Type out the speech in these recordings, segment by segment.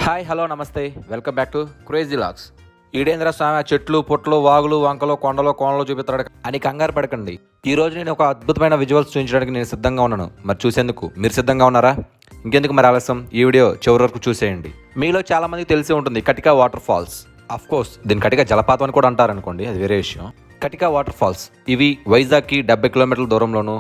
Hi hello namaste welcome back to crazy logs. ఈడేంద్ర స్వామి ఆ చెట్లు పుట్లు వాగులు వంకలు కొండలు కోనలు చూపిస్తాడు అని కంగారు పడకండి. ఈ రోజు నేను ఒక అద్భుతమైన విజువల్స్ చూపించడానికి నేను సిద్ధంగా ఉన్నాను. మరి చూసేందుకు మీరు సిద్ధంగా ఉన్నారా? ఇంకెందుకు మరి ఆలస్యం, ఈ వీడియో చివరి వరకు చూసేయండి. మీలో చాలా మందికి తెలిసే ఉంటుంది Katika waterfalls. Of course దీని కటికా జలపాతం అని కూడా అంటారు అనుకోండి, అది వేరే విషయం. కటికా వాటర్ ఫాల్స్ ఇవి వైజాగ్కి 70 కిలోమీటర్ల దూరంలోను,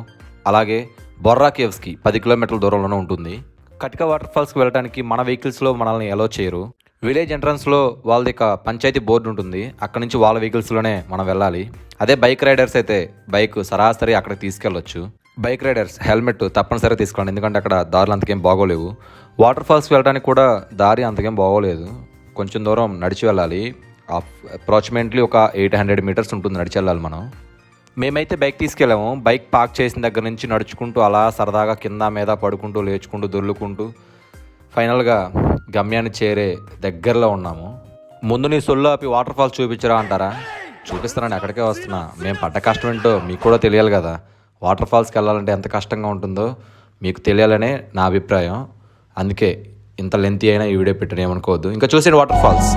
అలాగే బొర్రా కేవ్స్కి 10 కిలోమీటర్ల దూరంలోనూ ఉంటుంది. కటికా వాటర్ ఫాల్స్కి వెళ్ళడానికి మన వెహికల్స్లో మనల్ని అలో చేయరు. విలేజ్ ఎంట్రన్స్లో వాళ్ళది ఒక పంచాయతీ బోర్డు ఉంటుంది, అక్కడ నుంచి వాళ్ళ వెహికల్స్లోనే మనం వెళ్ళాలి. అదే బైక్ రైడర్స్ అయితే బైక్ సరాసరి అక్కడికి తీసుకెళ్ళొచ్చు. బైక్ రైడర్స్ హెల్మెట్ తప్పనిసరిగా తీసుకోండి, ఎందుకంటే అక్కడ దారులు అంతకేం బాగోలేవు. వాటర్ ఫాల్స్కి వెళ్ళడానికి కూడా దారి అంతకేం బాగోలేదు, కొంచెం దూరం నడిచి వెళ్ళాలి. అప్రాక్సిమేట్లీ ఒక 800 మీటర్స్ ఉంటుంది నడిచి వెళ్ళాలి మనం. మేమైతే బైక్ తీసుకెళ్ళాము. బైక్ పార్క్ చేసిన దగ్గర నుంచి నడుచుకుంటూ అలా సరదాగా కింద మీద పడుకుంటూ లేచుకుంటూ దొర్లుకుంటూ ఫైనల్గా గమ్యాన్ని చేరే దగ్గరలో ఉన్నాము. ముందు నీ సొల్లు ఆపి వాటర్ ఫాల్స్ చూపించరా అంటారా? చూపిస్తానని ఎక్కడికే వస్తున్నా. మేము పడ్డ కష్టం ఏంటో మీకు కూడా తెలియాలి కదా. వాటర్ ఫాల్స్కి వెళ్ళాలంటే ఎంత కష్టంగా ఉంటుందో మీకు తెలియాలనే నా అభిప్రాయం. అందుకే ఇంత లెంతీ అయినా ఈ వీడియో పెట్టిన ఏమనుకోవద్దు. ఇంకా చూసిన వాటర్ ఫాల్స్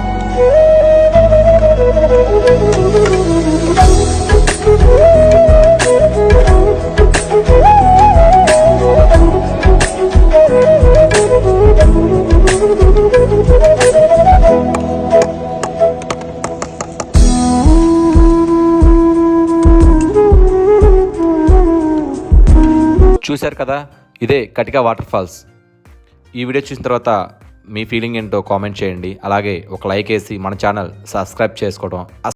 చూశారు కదా, ఇదే కటికా వాటర్ ఫాల్స్. ఈ వీడియో చూసిన తర్వాత మీ ఫీలింగ్ ఏంటో కామెంట్ చేయండి. అలాగే ఒక లైక్ వేసి మన ఛానల్ సబ్స్క్రైబ్ చేసుకోవడం